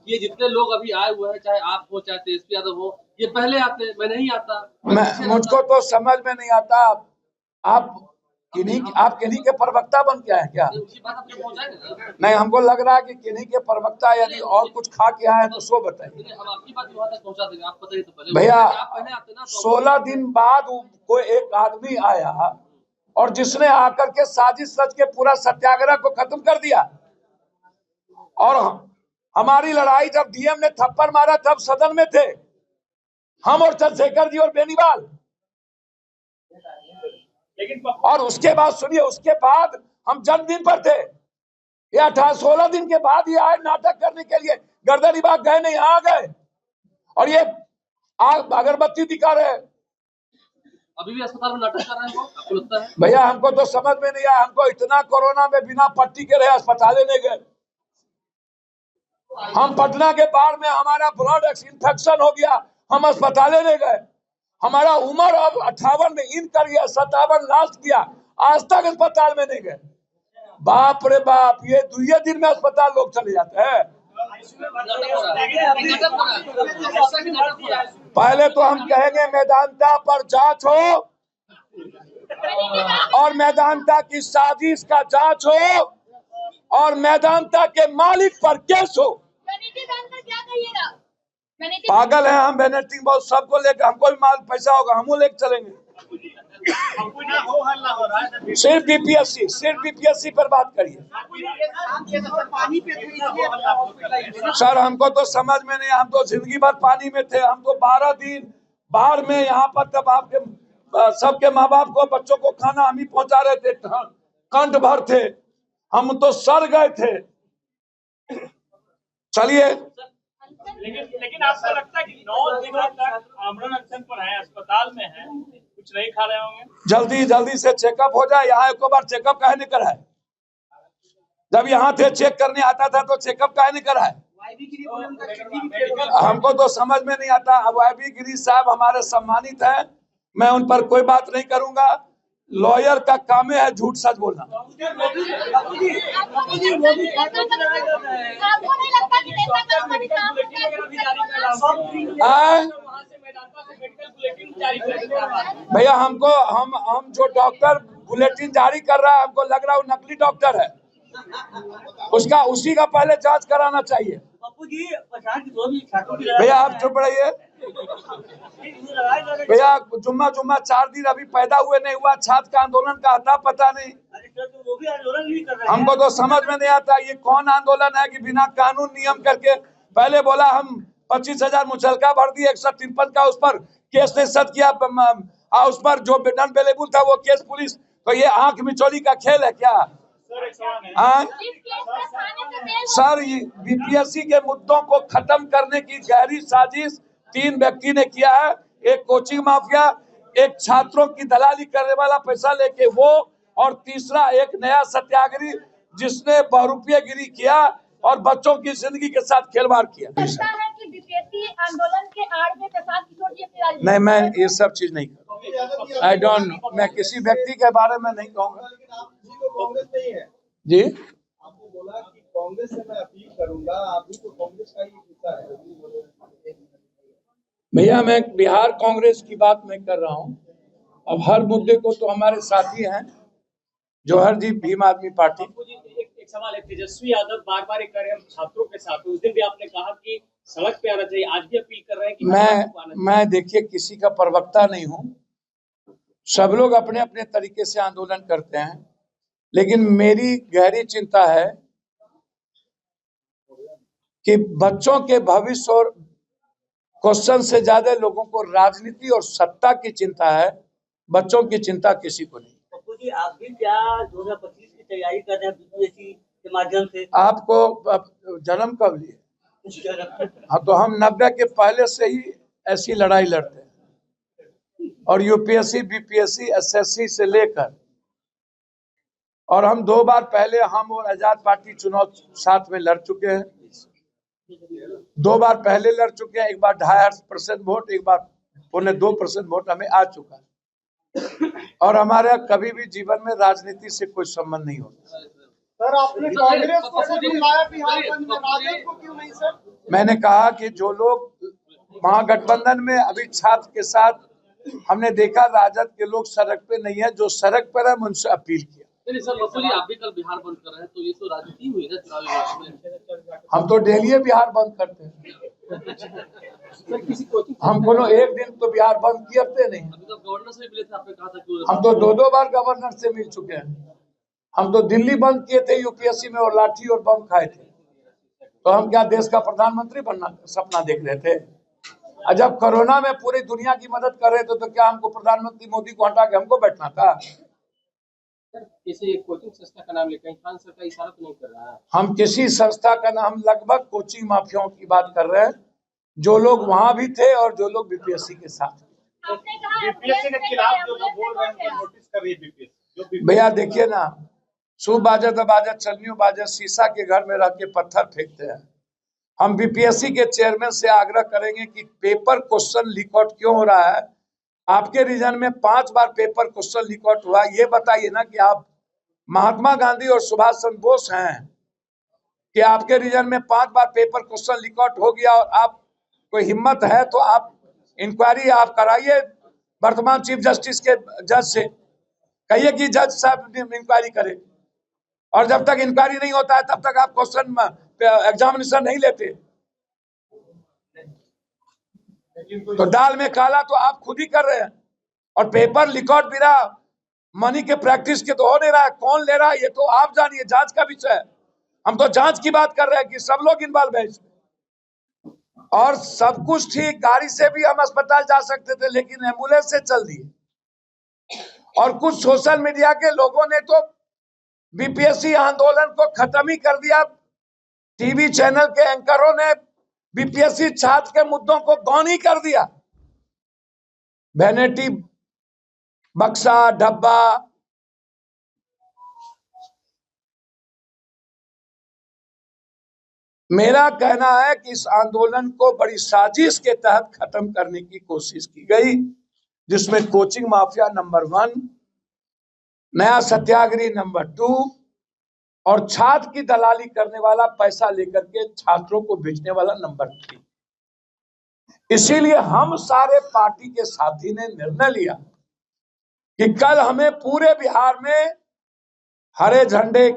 ये जितने लोग अभी आए हुए हैं, चाहे आप हो चाहे तेजस्वी यादव हो, ये पहले आते, मैं नहीं आता। मुझको तो समझ में नहीं आता। आप किन्हीं के प्रवक्ता बन के आए क्या? नहीं, हमको लग रहा है कि किन्हीं के प्रवक्ता, यदि और कुछ खा के आए तो सो बताइए। हम आपकी बात वहां तक पहुंचा देंगे, आप बताइए तो पहले। भैया, आप पहले आते ना। 16 दिन बाद कोई एक आदमी आया और जिसने आकर के साजिश रच के पूरा सत्याग्रह को खत्म कर दिया। और हमारी लड़ाई जब डीएम ने थप्पड़ मारा तब सदन में थे हम और चंद्रशेखर जी और बेनीवाल। और उसके बाद सुनिए, उसके बाद हम जन्मदिन पर थे। ये 16 दिन के बाद ये आए नाटक करने के लिए। गर्दनी बाग गए नहीं, आ गए और ये आग अगरबत्ती दिखा रहे हैं। अभी भी अस्पताल में नाटक कर रहे हैं वो, आपको लगता है? भैया, हमको तो समझ में नहीं आया। हमको इतना कोरोना में बिना पट्टी के रहे अस्पताल नहीं गए। हम पटना के बाढ़ में हमारा ब्लड इन्फेक्शन हो गया, हम अस्पताल नहीं गए। हमारा उम्र अब 58 में इन कर गया, 57 लास्ट किया, आज तक अस्पताल में नहीं गए। बाप रे बाप, ये 2 दिन में अस्पताल लोग चले जाते हैं। पहले तो हम कहेंगे मेदांता पर जांच हो और मेदांता की साजिश का जांच हो और मेदांता के मालिक पर केस हो। पागल है हम, वेनेटिंग बहुत सबको लेकर, हमको भी माल पैसा होगा, हम लेकर चलेंगे। सिर्फ बीपीएससी पर बात करिए सर। हमको तो समझ में नहीं, हम तो जिंदगी भर पानी में थे। हम तो 12 दिन बाढ़ में यहाँ पर, तब आपके सबके माँ बाप को, बच्चों को खाना हम ही पहुंचा रहे थे, कंठ भर थे, हम तो सड़ गए थे। चलिए, लेकिन आपको लगता है कि 9 दिनों तक आमरण अनशन पर है, अस्पताल में है, कुछ नहीं खा रहे होंगे? जल्दी से चेकअप हो जाए। यहाँ एक बार चेकअप काहे नहीं कराए? जब यहाँ थे चेक करने आता था तो चेकअप काहे नहीं कराए? हमको तो समझ में नहीं आता। अब YB गिरी साहब हमारे सम्मानित हैं, मैं उन पर कोई बात नहीं करूंगा। लॉयर का काम है झूठ सच बोलना। भैया, हमको हम जो डॉक्टर बुलेटिन जारी कर रहा है, हमको लग रहा है वो नकली डॉक्टर है। उसी का पहले जांच कराना चाहिए। भैया आप चुप रहिए। भैया, जुम्मा 4 दिन अभी पैदा हुए नहीं हुआ, छात्र का आंदोलन का आता पता नहीं। हमको तो समझ में नहीं आता ये कौन आंदोलन है कि बिना कानून नियम करके। पहले बोला हम 25,000 मुचलका भर दिए, 153 का उस पर केस नहीं सद किया, उस पर जो नॉन अवेलेबल था वो केस पुलिस। तो ये आंख मिचौली का खेल है क्या? सर, बीपीएससी के मुद्दों को खत्म करने की गहरी साजिश 3 व्यक्ति ने किया है। एक कोचिंग माफिया, एक छात्रों की दलाली करने वाला पैसा लेके वो, और तीसरा एक नया सत्याग्रही जिसने बहुरूपियागिरी किया और बच्चों की जिंदगी के साथ खिलवाड़ किया। लगता है कि बीपीएससी आंदोलन के आड़ में प्रसाद किशोर जी अपनी राजनीति। नहीं, मैं ये सब चीज नहीं करूँगा। आई डोंट नो, मैं किसी व्यक्ति के बारे में नहीं कहूँगा। कांग्रेस नहीं है जी, आपने बोला कि कांग्रेस से मैं अपील करूंगा, आप भी तो कांग्रेस का ही हिस्सा है। भैया, मैं बिहार कांग्रेस की बात नहीं कर रहा हूँ। अब हर मुद्दे को तो हमारे साथी हैं जौहर जी, भीम आदमी पार्टी। एक सवाल है, तेजस्वी यादव बार-बार कह रहे हैं छात्रों के साथ, उस दिन भी आपने कहा कि सड़क पे आना चाहिए, आज भी अपील कर रहे हैं कि मैं देखिए किसी का प्रवक्ता नहीं हूँ। सब लोग अपने अपने तरीके से आंदोलन करते हैं, लेकिन मेरी गहरी चिंता है कि बच्चों के भविष्य और क्वेश्चन से ज्यादा लोगों को राजनीति और सत्ता की चिंता है, बच्चों की चिंता किसी को नहीं। पप्पू जी, आप भी क्या 2025 की तैयारी कर रहे हैं बीपीएससी के माध्यम से? आपको जन्म कब लिए? हाँ, तो हम 90 के पहले से ही ऐसी लड़ाई लड़ते हैं, और यूपीएससी, बीपीएससी, एसएससी से लेकर, और हम 2 बार पहले हम और आजाद पार्टी चुनाव साथ में लड़ चुके हैं। 2 बार पहले लड़ चुके हैं, एक बार 2.5% वोट, एक बार 2.25% वोट हमें आ चुका है। और हमारा कभी भी जीवन में राजनीति से कोई संबंध नहीं होता। सर आपने कांग्रेस को क्यों बुलाया बिहार बंद में, राजद को क्यों नहीं सर? मैंने कहा कि जो लोग महागठबंधन में अभी छात्र के साथ हमने देखा राजद के लोग सड़क पे नहीं है, जो सड़क पर है उनसे अपील किया। नहीं सर, पप्पू जी आप भी कल बिहार बंद कर रहे हैं, तो ये तो राजनीति हुई ना चुनावी वर्ष में। हम तो डेली बिहार बंद करते हैं, हम कोनो एक दिन तो बिहार बंद करते नहीं। अभी तो गवर्नर से मिले थे, आपने कहा था कि हम तो दो बार गवर्नर से मिल चुके हैं। हम तो दिल्ली बंद किए थे यूपीएससी में और लाठी और बम खाए थे, तो हम क्या देश का प्रधानमंत्री बनना सपना देख रहे थे? और जब कोरोना में पूरी दुनिया की मदद कर रहे थे तो क्या हमको प्रधानमंत्री मोदी को हटा के हमको बैठना था? किसी कोचिंग संस्था का नाम लेकर खान सर का इशारा तो नहीं कर रहा है? हम किसी संस्था का नाम, लगभग कोचिंग माफियाओं की बात कर रहे हैं, जो लोग वहां भी थे और जो लोग बीपीएससी के साथ। आपने कहा बीपीएससी के खिलाफ जो लोग बोल रहे हैं उनको नोटिस कर रही है बीपीएससी। भैया देखिए ना, सु बाजे तो बाजे, चलनियों बाजे, शीशा के घर में रह के पत्थर फेंकते हैं। हम बीपीएससी के चेयरमैन से आग्रह करेंगे कि पेपर क्वेश्चन लीक आउट क्यों हो रहा है? आपके रीजन में 5 बार पेपर क्वेश्चन लीक आउट हुआ, ये बताइए ना कि आप महात्मा गांधी और सुभाष चंद्र बोस हैं कि आपके रीजन में 5 बार पेपर क्वेश्चन लीक आउट हो गया और आप कोई हिम्मत है तो आप इंक्वायरी आप कराइए वर्तमान चीफ जस्टिस के जज से, कहिए कि जज साहब इंक्वायरी करे, और जब तक इंक्वायरी नहीं होता है तब तक आप क्वेश्चन एग्जामिनेशन नहीं लेते। तो दाल में काला तो आप खुद ही कर रहे हैं, और पेपर लीक आउट बिना मनी के प्रैक्टिस के तो हो नहीं रहा है। कौन ले रहा है ये तो आप जानिए, जांच का विषय है। हम तो जांच की बात कर रहे हैं कि सब लोग इन्वॉल्व है इसमें, और सब कुछ ठीक, गाड़ी से भी हम अस्पताल जा सकते थे लेकिन एम्बुलेंस से चल दिए। और कुछ सोशल मीडिया के लोगों ने तो बीपीएससी आंदोलन को खत्म ही कर दिया। टीवी चैनल के एंकरों ने बीपीएससी छात्र के मुद्दों को गौन ही कर दिया। वैनिटी बक्सा डब्बा, मेरा कहना है कि इस आंदोलन को बड़ी साजिश के तहत खत्म करने की कोशिश की गई, जिसमें कोचिंग माफिया नंबर 1, नया सत्याग्रही नंबर 2 और छात्र की दलाली करने वाला, पैसा लेकर के छात्रों को बेचने वाला नंबर 3। इसीलिए हम सारे पार्टी के साथी ने निर्णय लिया कि कल हमें पूरे बिहार में हरे झंडे,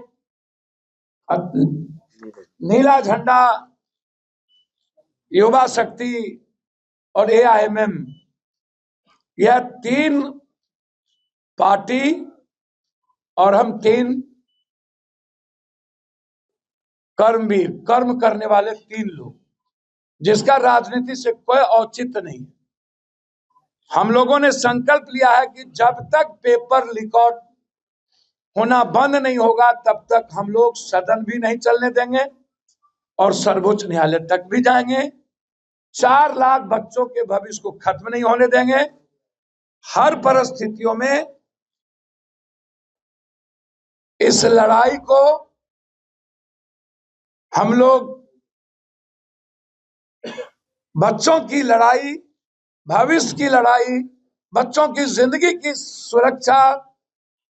नीला झंडा, युवा शक्ति और एआईएमएम, यह 3 पार्टी और हम 3 कर्मवीर, कर्म करने वाले 3 लोग, जिसका राजनीति से कोई औचित्य नहीं। हम लोगों ने संकल्प लिया है कि जब तक पेपर लीक आउट होना बंद नहीं होगा तब तक हम लोग सदन भी नहीं चलने देंगे और सर्वोच्च न्यायालय तक भी जाएंगे। 4 लाख बच्चों के भविष्य को खत्म नहीं होने देंगे। हर परिस्थितियों में इस लड़ाई को हम लोग, बच्चों की लड़ाई, भविष्य की लड़ाई, बच्चों की जिंदगी की सुरक्षा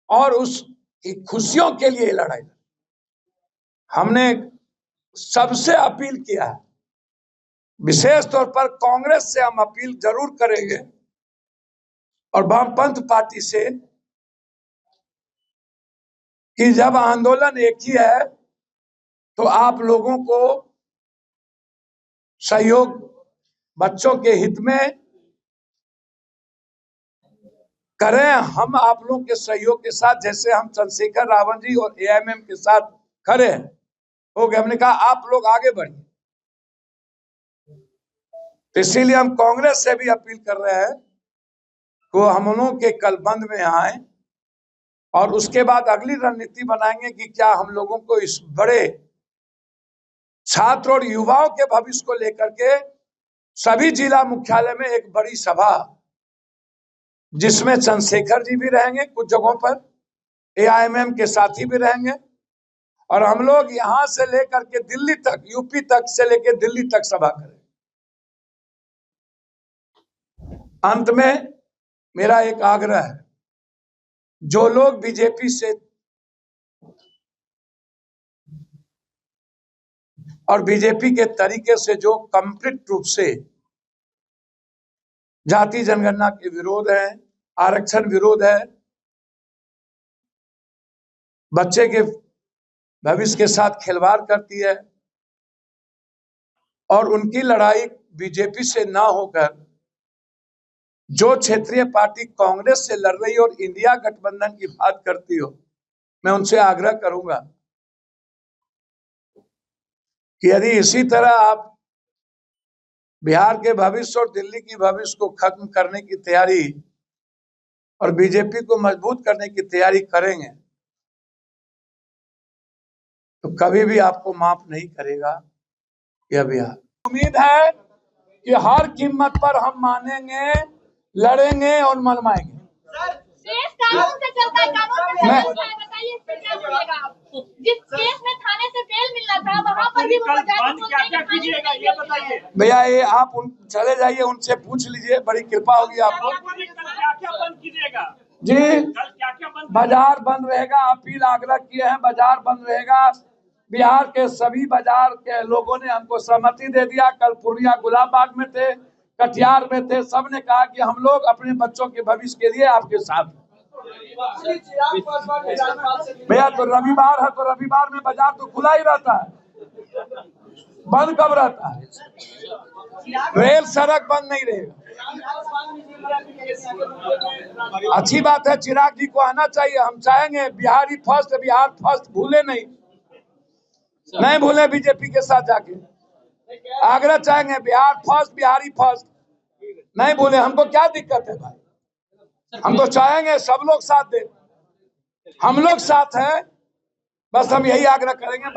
और उसकी खुशियों के लिए लड़ाई। हमने सबसे अपील किया है, विशेष तौर पर कांग्रेस से हम अपील जरूर करेंगे और वामपंथ पार्टी से, कि जब आंदोलन एक ही है तो आप लोगों को सहयोग बच्चों के हित में करें। हम आप लोगों के सहयोग के साथ, जैसे हम चंद्रशेखर रावत जी और एआईएमएम के साथ खड़े हैं, हो गए, हमने कहा आप लोग आगे बढ़िए। तो इसीलिए हम कांग्रेस से भी अपील कर रहे हैं कि हम लोग के कल बंद में आए और उसके बाद अगली रणनीति बनाएंगे कि क्या हम लोगों को इस बड़े छात्र और युवाओं के भविष्य को लेकर के सभी जिला मुख्यालय में एक बड़ी सभा, जिसमें चंद्रशेखर जी भी रहेंगे, कुछ जगहों पर एआईएमएम के साथी भी रहेंगे, और हम लोग यहां से लेकर के दिल्ली तक, यूपी तक से लेकर दिल्ली तक सभा करें। अंत में मेरा एक आग्रह है, जो लोग बीजेपी से और बीजेपी के तरीके से जो कंप्लीट रूप से जाति जनगणना के विरोध है, आरक्षण विरोध है, बच्चे के भविष्य के साथ खिलवाड़ करती है, और उनकी लड़ाई बीजेपी से ना होकर जो क्षेत्रीय पार्टी कांग्रेस से लड़ रही और इंडिया गठबंधन की बात करती हो, मैं उनसे आग्रह करूंगा कि यदि इसी तरह आप बिहार के भविष्य और दिल्ली की भविष्य को खत्म करने की तैयारी और बीजेपी को मजबूत करने की तैयारी करेंगे तो कभी भी आपको माफ नहीं करेगा यह बिहार। उम्मीद है कि हर कीमत पर हम मानेंगे, लड़ेंगे और मनमाएंगे। केस कानून से चलता है, कानून से नहीं होता है। बताइए इस पे क्या बोलिएगा आप? जिस केस में थाने से बेल मिलना था वहाँ पर भी वो क्या कीजिएगा ये बताइए भैया, ये आप चले जाइए, उनसे पूछ लीजिए, बड़ी कृपा होगी आपको। क्या बंद कीजिएगा जी, क्या बंद बाजार बंद रहेगा। अपील आग्रह किए हैं, बाजार बंद रहेगा। बिहार के सभी बाजार के लोगों ने हमको सहमति दे दिया। कल पूर्णिया गुलाबबाग में थे, कटिहार में थे, सबने कहा कि हम लोग अपने बच्चों के भविष्य के लिए आपके साथ हैं। भैया, तो रविवार है, तो रविवार में बाजार तो खुला ही रहता है, बंद कब रहता है? रेल सड़क बंद नहीं रहेगा। अच्छी बात है, चिराग जी को आना चाहिए। हम चाहेंगे बिहारी फर्स्ट, बिहार फर्स्ट भूले नहीं भूले। बीजेपी के साथ जाके आग्रह चाहेंगे, बिहार फर्स्ट, बिहारी फर्स्ट नहीं भूले। हमको क्या दिक्कत है भाई? हम तो चाहेंगे सब लोग साथ दे, हम लोग साथ हैं, बस हम यही आग्रह करेंगे।